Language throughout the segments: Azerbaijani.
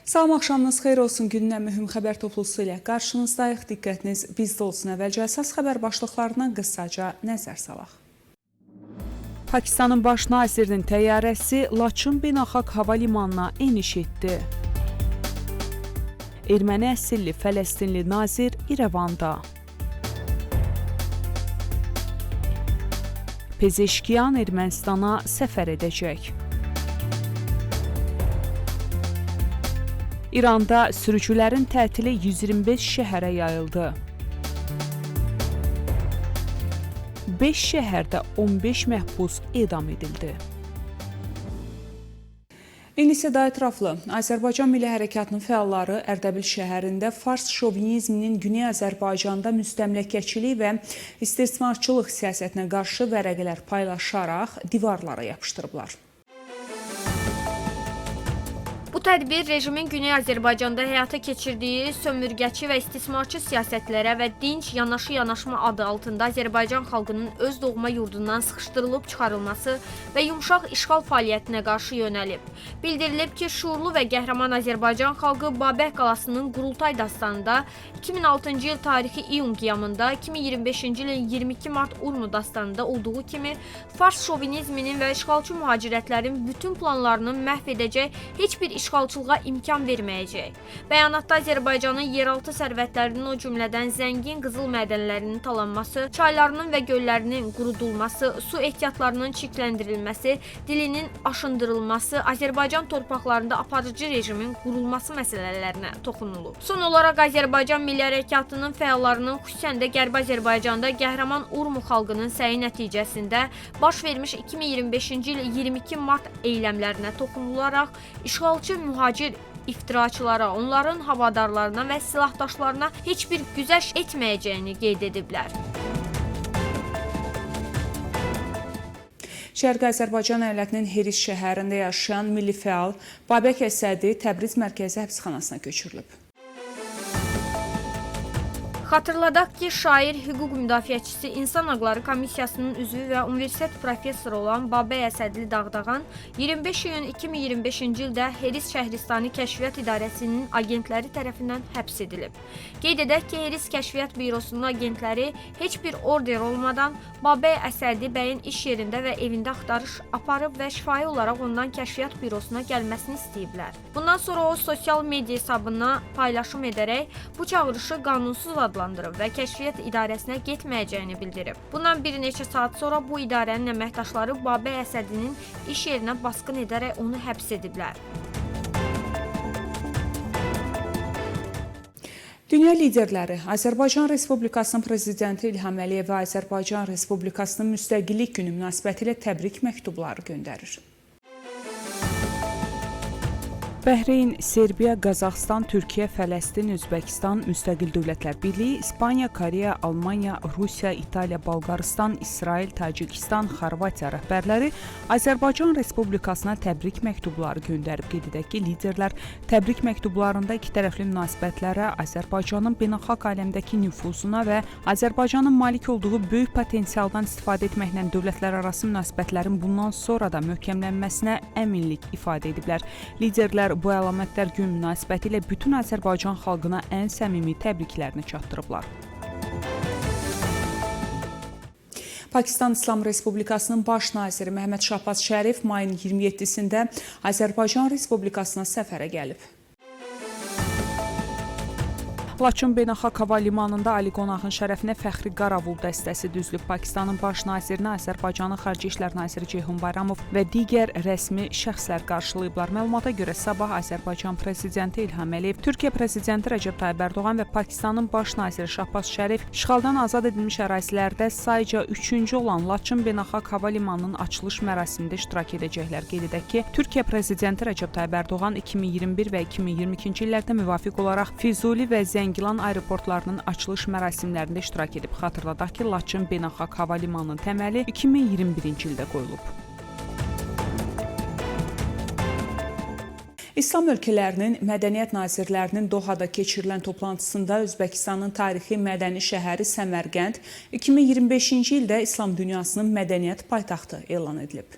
Salam, axşamınız xeyir olsun. Günün ən mühüm xəbər toplusu ilə qarşınızdayıq. Diqqətiniz bizdə olsun. Əvvəlcə əsas xəbər başlıqlarına qısaca nəzər salaq. Pakistanın baş nazirinin təyyarəsi Laçın Beynəlxalq Hava Limanına eniş etdi. Erməni əsilli Fələstinli nazir İrəvanda. Pezeşkiyan Ermənistana səfər edəcək. İranda sürücülərin tətili 125 şəhərə yayıldı. 5 şəhərdə 15 məhbus edam edildi. İndi isə daha ətraflı. Azərbaycan Milli Hərəkatının fəalları Ərdəbil şəhərində fars şovinizminin Güney Azərbaycanda müstəmləkəçilik və istismarçılıq siyasətinə qarşı vərəqələr paylaşaraq divarlara yapışdırıblar. Bu tədbir rejimin Güney Azərbaycanda həyata keçirdiyi sömürgəçi və istismarçı siyasətlərə və dinc yanaşı-yanaşma adı altında Azərbaycan xalqının öz doğma yurdundan sıxışdırılıb çıxarılması və yumşaq işğal fəaliyyətinə qarşı yönəlib. Bildirilib ki, şuurlu və qəhrəman Azərbaycan xalqı Babək qalasının Qurultay dastanında 2006-cı il tarixi iyun qiyamında, 2025-ci ilin 22 mart Urmu dastanında olduğu kimi fars şovinizminin və işğalçı mühacirətlərin bütün planlarını məhv edəcək heç bir işğalçılığa imkan verməyəcək. Bəyanatda Azərbaycanın yeraltı sərvətlərinin, o cümlədən zəngin qızıl mədənlərinin talanması, çaylarının və göllərinin qurudulması, su ehtiyatlarının çirkləndirilməsi, dilinin aşındırılması, Azərbaycan torpaqlarında aparıcı rejimin qurulması məsələlərinə toxunulub. Son olaraq Azərbaycan Milli Hərəkatının fəallarının, xüsusən də Qərbi Azərbaycanda qəhrəman Urmu xalqının səyi nəticəsində baş vermiş 2025-ci il 22 mart eyləmlərinə toxunularaq işğalçı mühacir iftiraçılara, onların havadarlarına və silahdaşlarına heç bir güzəşt etməyəcəyini qeyd ediblər. Şərqi Azərbaycan əyalətinin Heris şəhərində yaşayan milli fəal Babək Əsədi Təbriz Mərkəzi həbsxanasına köçürülüb. Xatırladaq ki, şair, hüquq müdafiəçisi, İnsan Haqları Komissiyasının üzvü və universitet professoru olan Babək Əsədli Dağdağan 25 iyun 2025-ci ildə Heris Şəhristanı Kəşfiyyat İdarəsinin agentləri tərəfindən həbs edilib. Qeyd edək ki, Heris Kəşfiyyat Bürosunun agentləri heç bir order olmadan Babək Əsədi bəyin iş yerində və evində axtarış aparıb və şifahi olaraq ondan Kəşfiyyat Bürosuna gəlməsini istəyiblər. Bundan sonra o, sosial media hesabına paylaşım edərək bu çağırışı qanunsuz adlandırıb və Kəşfiyyat İdarəsinə getməyəcəyini bildirib. Bundan bir neçə saat sonra bu idarənin əməkdaşları Babək Əsədinin iş yerinə basqın edərək onu həbs ediblər. Dünya liderləri Azərbaycan Respublikasının Prezidenti İlham Əliyev və Azərbaycan Respublikasının Müstəqillik Günü münasibətilə təbrik məktubları göndərir. Bəhreyn, Serbiya, Qazaxıstan, Türkiyə, Fələstin, Özbəkistan, Müstəqil Dövlətlər Birliyi, İspaniya, Koreya, Almaniya, Rusiya, İtaliya, Bolqarıstan, İsrail, Tacikistan, Xorvatiya rəhbərləri Azərbaycan Respublikasına təbrik məktubları göndərib. Qeyd edək ki, liderlər təbrik məktublarında ikitərəfli münasibətlərə, Azərbaycanın beynəlxalq aləmdəki nüfuzuna və Azərbaycanın malik olduğu böyük potensialdan istifadə etməklə dövlətlərarası münasibətlərin bundan sonra da möhkəmlənməsinə əminlik ifadə ediblər. Liderlər bu əlamətlər gün münasibətilə bütün Azərbaycan xalqına ən səmimi təbriklərini çatdırıblar. Pakistan İslam Respublikasının baş naziri Məhəmməd Şahbaz Şərif mayın 27-sində Azərbaycan Respublikasına səfərə gəlib. Laçın Beynəlxalq Hava Limanında Ali qonağın şərəfinə fəxri qaravul dəstəsi düzülüb. Pakistanın baş nazirini Azərbaycanın Xarici İşlər naziri Ceyhun Bayramov və digər rəsmi şəxslər qarşılayıblar. Məlumata görə sabah Azərbaycan Prezidenti İlham Əliyev, Türkiyə Prezidenti Rəcəb Tayyib Ərdoğan və Pakistanın baş naziri Şahbaz Şərif işğaldan azad edilmiş ərazilərdə sayca 3-cü olan Laçın Beynəlxalq Hava Limanının açılış mərasimində iştirak edəcəklər. Qeyd edək ki, Türkiyə Prezidenti Rəcəb Tayyib Ərdoğan 2021 və 2022-ci illərdə müvafiq olaraq Füzuli və Zəngilan aeroportlarının açılış mərasimlərində iştirak edib. Xatırladaq ki, Laçın Beynəlxalq Hava Limanının təməli 2021-ci ildə qoyulub. İslam ölkələrinin mədəniyyət nazirlərinin Dohada keçirilən toplantısında Özbəkistanın tarixi mədəni şəhəri Səmərqənd 2025-ci ildə İslam dünyasının mədəniyyət paytaxtı elan edilib.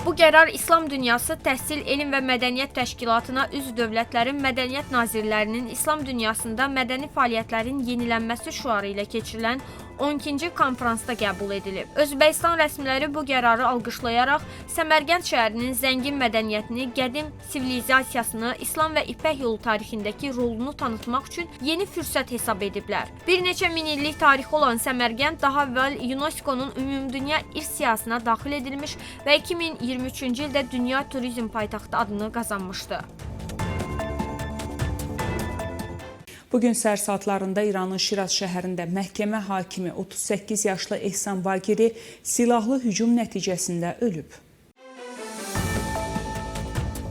Bu Bu qərar İslam Dünyası Təhsil, Elm və Mədəniyyət Təşkilatına üzv dövlətlərin mədəniyyət nazirlərinin İslam dünyasında mədəni fəaliyyətlərin yenilənməsi şüarı ilə keçirilən 12-ci konfransda qəbul edilib. Özbəkistan rəsmiləri bu qərarı alqışlayaraq Səmərqənd şəhərinin zəngin mədəniyyətini, qədim sivilizasiyasını, İslam və İpək yolu tarixindəki rolunu tanıtmaq üçün yeni fürsət hesab ediblər. Bir neçə min illik tarixi olan Səmərqənd daha əvvəl UNESCO-nun Ümumdünya İrs siyahısına daxil edilmiş və 2023-cü ildə Dünya Turizm Paytaxtı adını qazanmışdı. Bugün səhər saatlarında İranın Şiraz şəhərində məhkəmə hakimi 38 yaşlı Ehsan Bagiri silahlı hücum nəticəsində ölüb.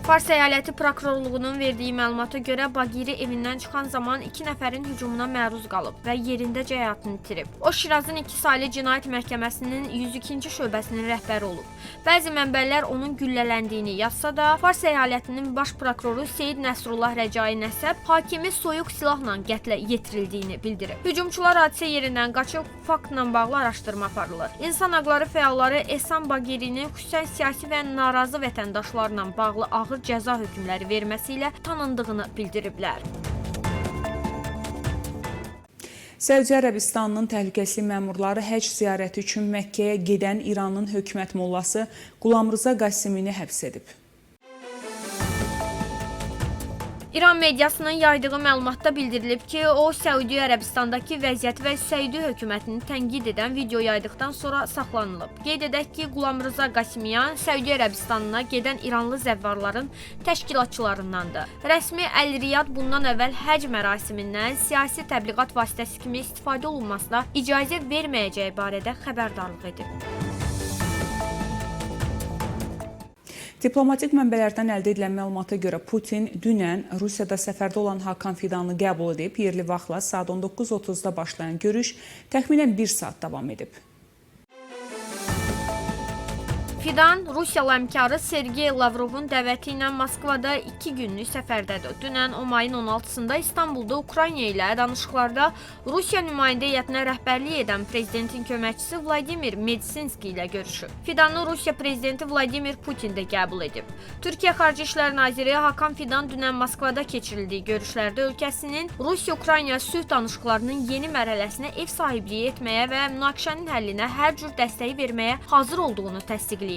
Fars əyaləti prokurorluğunun verdiyi məlumata görə Bagiri evindən çıxan zaman 2 nəfərin hücumuna məruz qalıb və yerindəcə həyatını itirib. O, Şirazın 2 saylı cinayət məhkəməsinin 102-ci şöbəsinin rəhbəri olub. Bəzi mənbələr onun güllələndiyini yazsa da, Fars əyalətinin baş prokuroru Seyid Nəsrullah Rəcai Nəsəb hakimi soyuq silahla qətlə yetirildiyini bildirib. Hücumçular hadisə yerindən qaçıb, faktla bağlı araşdırma aparılır. İnsan haqları fəalları Ehsan Bagirinin xüsusən siyasi və narazı vətəndaşlarla bağlı ağır cəza hökmləri verməsi ilə tanındığını bildiriblər. Səudiyyə Ərəbistanının təhlükəsizlik məmurları həcc ziyarəti üçün Məkkəyə gedən İranın hökumət mollası Qulamrıza Qasimini həbs edib. İran mediasının yaydığı məlumatda bildirilib ki, o, Səudiyyə Ərəbistandakı vəziyyəti və Səudiyyə hökumətini tənqid edən video yaydıqdan sonra saxlanılıb. Qeyd edək ki, Qulamrıza Qasimiyan Səudiyyə Ərəbistanına gedən İranlı zəvvarların təşkilatçılarındandır. Rəsmi Əl-Riyad bundan əvvəl həcc mərasimindən siyasi təbliğat vasitəsi kimi istifadə olunmasına icazə verməyəcəyi barədə xəbərdarlıq edib. Diplomatik mənbələrdən əldə edilən məlumata görə Putin dünən Rusiyada səfərdə olan Hakan Fidanı qəbul edib, yerli vaxtla saat 19:30-da başlayan görüş təxminən 1 saat davam edib. Fidan, Rusiyalı həmkarı Sergey Lavrovun dəvəti ilə Moskvada 2 günlük səfərdədir. Dünən o mayın 16-sında İstanbulda Ukrayna ilə danışıqlarda Rusiya nümayəndə heyətinə rəhbərlik edən prezidentin köməkçisi Vladimir Medinski ilə görüşüb. Fidanı Rusiya prezidenti Vladimir Putin də qəbul edib. Türkiyə Xarici İşlər Naziri Hakan Fidan dünən Moskvada keçirildiyi görüşlərdə ölkəsinin Rusiya-Ukrayna sülh danışıqlarının yeni mərhələsinə ev sahibliyi etməyə və münaqişənin həllinə hər cür dəstəyi verməyə hazır olduğunu təsdiqləyib.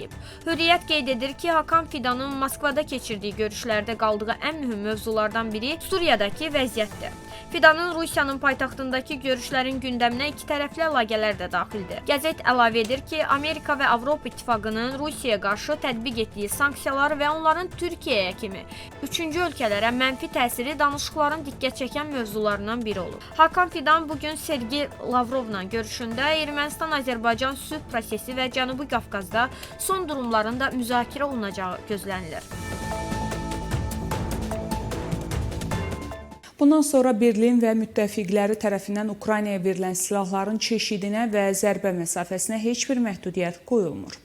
Hürriyyət qeyd edir ki, Hakan Fidanın Moskvada keçirdiyi görüşlərdə qaldığı ən mühüm mövzulardan biri Suriyadakı vəziyyətdir. Fidanın Rusiyanın paytaxtındakı görüşlərin gündəminə iki tərəfli əlaqələr də daxildir. Qəzet əlavə edir ki, Amerika və Avropa İttifaqının Rusiyaya qarşı tətbiq etdiyi sanksiyalar və onların Türkiyəyə kimi üçüncü ölkələrə mənfi təsiri danışıqların diqqət çəkən mövzularından biri olub. Hakan Fidan bugün Sergey Lavrovla görüşündə Ermənistan-Azərbaycan sülh prosesi və Cənubi Qafqazda son durumların da müzakirə olunacağı gözlənilir. Bundan sonra Berlin və müttəfiqləri tərəfindən Ukraynaya verilən silahların çeşidinə və zərbə məsafəsinə heç bir məhdudiyyət qoyulmur.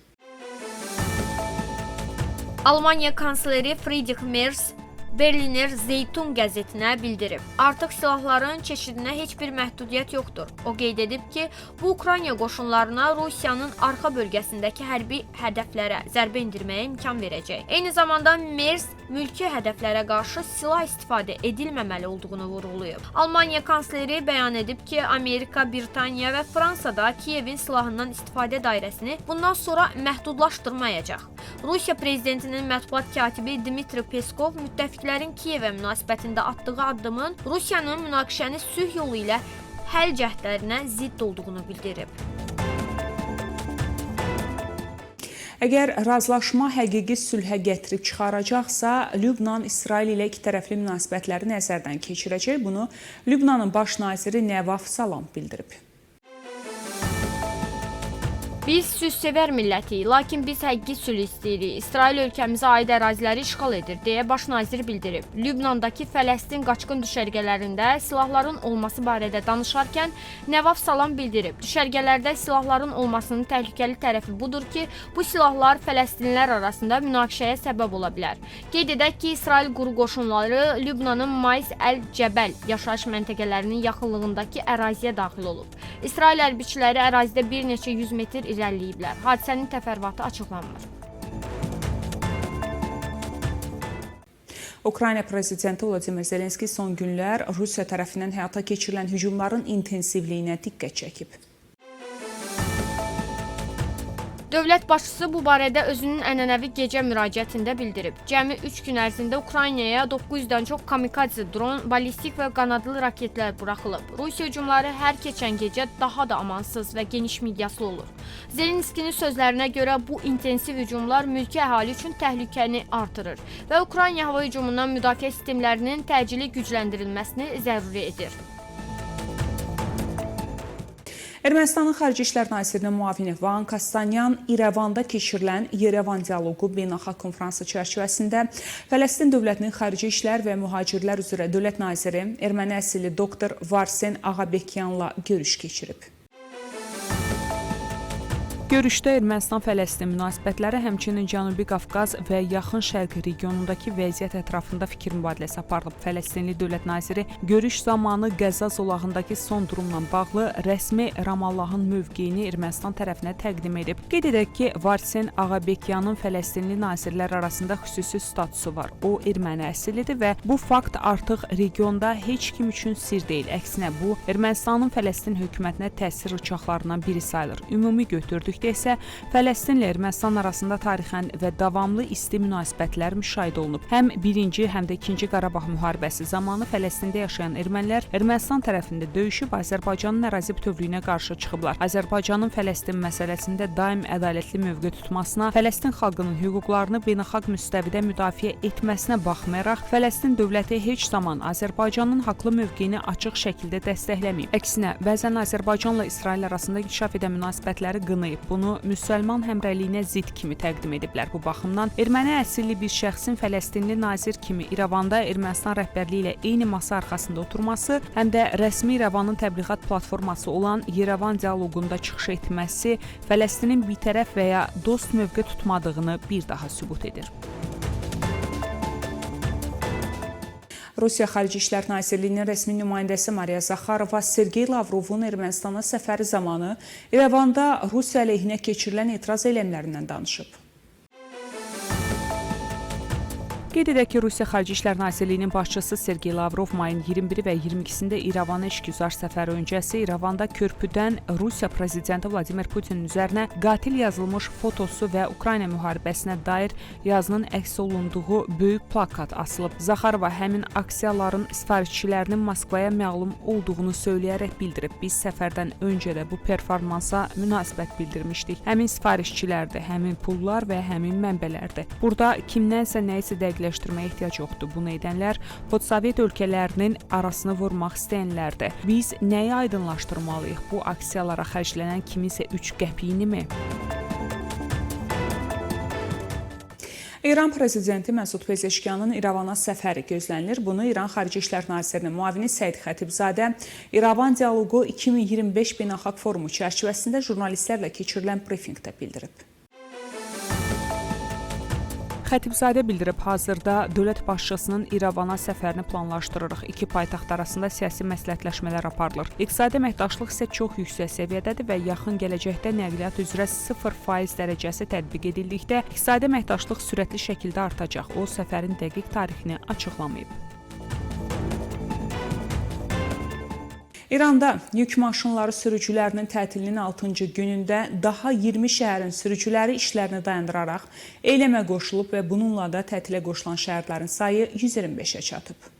Almaniya kansleri Friedrich Merz Berliner Zeytun qəzetinə bildirib. Artıq silahların çeşidinə heç bir məhdudiyyət yoxdur. O qeyd edib ki, bu Ukrayna qoşunlarına Rusiyanın arxa bölgəsindəki hərbi hədəflərə zərbə endirməyə imkan verəcək. Eyni zamanda Merz mülki hədəflərə qarşı silah istifadə edilməməli olduğunu vurğulayıb. Almaniya kansleri bəyan edib ki, Amerika, Britaniya və Fransa da Kiyevin silahından istifadə dairəsini bundan sonra məhdudlaşdırmayacaq. Rusiya prezidentinin mətbuat katibi Dmitri Peskov müttəfiqlərin Kiyevə münasibətində atdığı addımın Rusiyanın münaqişəni sülh yolu ilə həll cəhdlərinə zidd olduğunu bildirib. Əgər razılaşma həqiqi sülhə gətirib çıxaracaqsa, Lübnan İsrail ilə ikitərəfli münasibətləri nəzərdən keçirəcək. Bunu Lübnanın baş naziri Nəvaf Salam bildirib. Biz sülhsevər millətik, lakin biz həqiqi sülh istəyirik. İsrail ölkəmizə aid əraziləri işğal edir, deyə baş nazir bildirib. Lübnandakı Fələstin qaçqın düşərgələrində silahların olması barədə danışarkən Nəvaf Salam bildirib. Düşərgələrdə silahların olmasının təhlükəli tərəfi budur ki, bu silahlar Fələstinlilər arasında münaqişəyə səbəb ola bilər. Qeyd edək ki, İsrail quru qoşunları Lübnanın Mais Əl-Cəbəl yaşayış məntəqələrinin yaxınlığındakı əraziyə daxil olub. İsrail hərbiçiləri ərazidə bir neçə 100 metr irəliləyiblər. Hadisənin təfərrüatı açıqlanmır. Ukrayna prezidenti Vladimir Zelenski son günlər Rusiya tərəfindən həyata keçirilən hücumların intensivliyinə diqqət çəkib. Dövlət başçısı bu barədə özünün ənənəvi gecə müraciətində bildirib. Cəmi 3 gün ərzində Ukraynaya 900-dən çox kamikadze dron, ballistik və qanadlı raketlər buraxılıb. Rusiya hücumları hər keçən gecə daha da amansız və geniş miqyaslı olur. Zelenskinin sözlərinə görə bu intensiv hücumlar mülki əhali üçün təhlükəni artırır və Ukrayna hava hücumundan müdafiə sistemlərinin təcili gücləndirilməsini zəruri edir. Ermənistanın Xarici İşlər Nazirinin müavini Van Kastanyan İrəvanda keçirilən Yerevan dialoqu beynəlxalq konfransı çərçivəsində Fələstin dövlətinin Xarici İşlər və Mühacirlər üzrə dövlət naziri erməni əsilli doktor Varsen Ağabekyanla görüş keçirib. Görüşdə Ermənistan-Fələstin münasibətləri, həmçinin Cənubi Qafqaz və Yaxın Şərq regionundakı vəziyyət ətrafında fikir mübadiləsi aparılıb. Fələstinli dövlət naziri görüş zamanı Qəzza zolağındakı son durumla bağlı rəsmi Ramallahın mövqeyini Ermənistan tərəfinə təqdim edib. Qeyd edək ki, Varsen Ağabekyanın Fələstinli nazirlər arasında xüsusi statusu var. O, erməni əsillidir və bu fakt artıq regionda heç kim üçün sir deyil. Əksinə, bu, Ermənistanın Fələstin hökumətinə təsir rıçaqlarından biri sayılır. Ümumi götürdükdə isə Fələstinlə Ermənistan arasında tarixən və davamlı isti münasibətlər müşahidə olunub. Həm 1-ci, həm də 2-ci Qarabağ müharibəsi zamanı Fələstində yaşayan ermənilər Ermənistan tərəfində döyüşüb Azərbaycanın ərazi bütövlüyünə qarşı çıxıblar. Azərbaycanın Fələstin məsələsində daim ədalətli mövqe tutmasına, Fələstin xalqının hüquqlarını beynəlxalq müstəvidə müdafiə etməsinə baxmayaraq, Fələstin dövləti heç zaman Azərbaycanın haqlı mövqeyini açıq şəkildə dəstəkləməyib. Əksinə, bəzən Azərbaycanla İsrail arasında inkişaf edən münasibətləri qınayıb. Bunu müsəlman həmrəyliyinə zidd kimi təqdim ediblər. Bu baxımdan erməni əsilli bir şəxsin Fələstinli nazir kimi İrəvanda Ermənistan rəhbərliyi ilə eyni masa arxasında oturması, həm də rəsmi İrəvanın təbliğat platforması olan Yerevan dialoqunda çıxış etməsi Fələstinin bitərəf və ya dost mövqe tutmadığını bir daha sübut edir. Rusiya Xarici İşlər Nazirliyinin rəsmi nümayəndəsi Mariya Zaxarova Sergey Lavrovun Ermənistana səfəri zamanı İrəvanda Rusiya əleyhinə keçirilən etiraz eylemlərindən danışıb. Qeyd edək ki, Rusiya Xarici İşlər Nazirliyinin başçısı Sergey Lavrov mayın 21 və 22-sində İrəvana işgüzar səfəri öncəsi İrəvanda körpüdən Rusiya prezidenti Vladimir Putinin üzərinə qatil yazılmış fotosu və Ukrayna müharibəsinə dair yazının əks olunduğu böyük plakat asılıb. Zaxarova həmin aksiyaların sifarişçilərinin Moskvaya məlum olduğunu söyləyərək bildirib. Biz səfərdən öncə də bu performansa münasibət bildirmişdik. Həmin sifarişçilərdir, həmin pullar və həmin mənbələrdir. Burada kimdənsə nəyisə dəqiqləşdirməyə ehtiyac yoxdur. Bunu edənlər postsovet ölkələrinin arasını vurmaq istəyənlərdir. Biz nəyi aydınlaşdırmalıyıq? Bu aksiyalara xərclənən kiminsə 3 qəpiyinimi? İran prezidenti Məsud Pezeşkiyanın İrəvana səfəri gözlənilir. Bunu İran Xarici İşlər Nazirinin müavini Səid Xətibzadə İrəvan dialoqu 2025 beynəlxalq forumu çərçivəsində jurnalistlərlə keçirilən brifinqdə bildirib. Xətibzadə bildirib, hazırda dövlət başçısının İrəvana səfərini planlaşdırırıq. İki paytaxt arasında siyasi məsləhətləşmələr aparılır. İqtisadi əməkdaşlıq isə çox yüksək səviyyədədir və yaxın gələcəkdə nəqliyyat üzrə 0% dərəcəsi tətbiq edildikdə iqtisadi əməkdaşlıq sürətli şəkildə artacaq. O, səfərin dəqiq tarixini açıqlamayıb. İranda yük maşınları sürücülərinin tətilinin 6-cı günündə daha 20 şəhərin sürücüləri işlərini dayandıraraq eyləmə qoşulub və bununla da tətilə qoşulan şəhərlərin sayı 125-ə çatıb.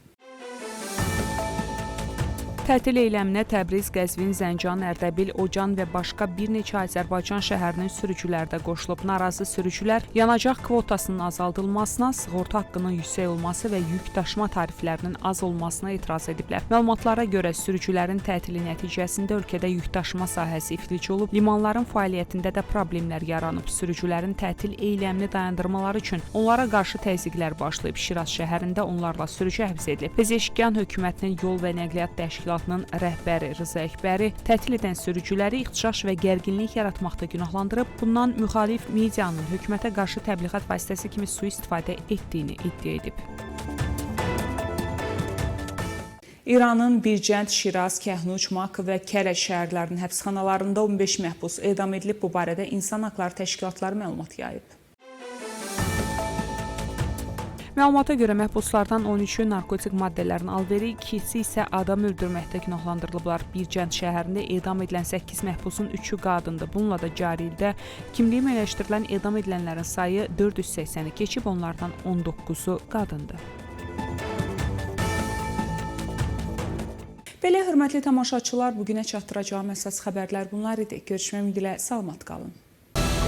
Tətil eyləminə Təbriz, Qəzvin, Zəncan, Ərdəbil, Ocan və başqa bir neçə Azərbaycan şəhərinin sürücüləri də qoşulub. Narazı sürücülər yanacaq kvotasının azaldılmasına, sığorta haqqının yüksək olması və yük daşıma tariflərinin az olmasına etiraz ediblər. Məlumatlara görə sürücülərin tətili nəticəsində ölkədə yük daşıma sahəsi iflic olub, limanların fəaliyyətində də problemlər yaranıb. Sürücülərin tətil eyləmini dayandırmaları üçün onlara qarşı təzyiqlər başlayıb. Şiraz şəhərində onlarla sürücü həbs edilib. Pezeşkiyan hökumətinin yol və nəqliyyat təşkilatının rəhbəri Rıza Əkbəri tətil edən sürücüləri ixtişaş və gərginlik yaratmaqda günahlandırıb, bundan müxalif medianın hökumətə qarşı təbliğat vasitəsi kimi sui-istifadə etdiyini iddia edib. İranın Bircənd, Şiraz, Kəhnuç, Mak və Kərəc şəhərlərinin həbsxanalarında 15 məhbus edam edilib. Bu barədə İnsan Haqları Təşkilatları məlumat yayıb. Məlumata görə məhbuslardan 13-ü narkotik maddələrin alveri, 2-si isə adam öldürməkdə günahlandırılıblar. Bircənd şəhərində edam edilən 8 məhbusun 3-ü qadındır. Bununla da cari ildə kimliyi müəyyənləşdirilən edam edilənlərin sayı 480-i keçib, onlardan 19-u qadındır. Belə hörmətli tamaşaçılar, bugünə çatdıracağım əsas xəbərlər bunlar idi. Görüşmək ümidi ilə salamat qalın.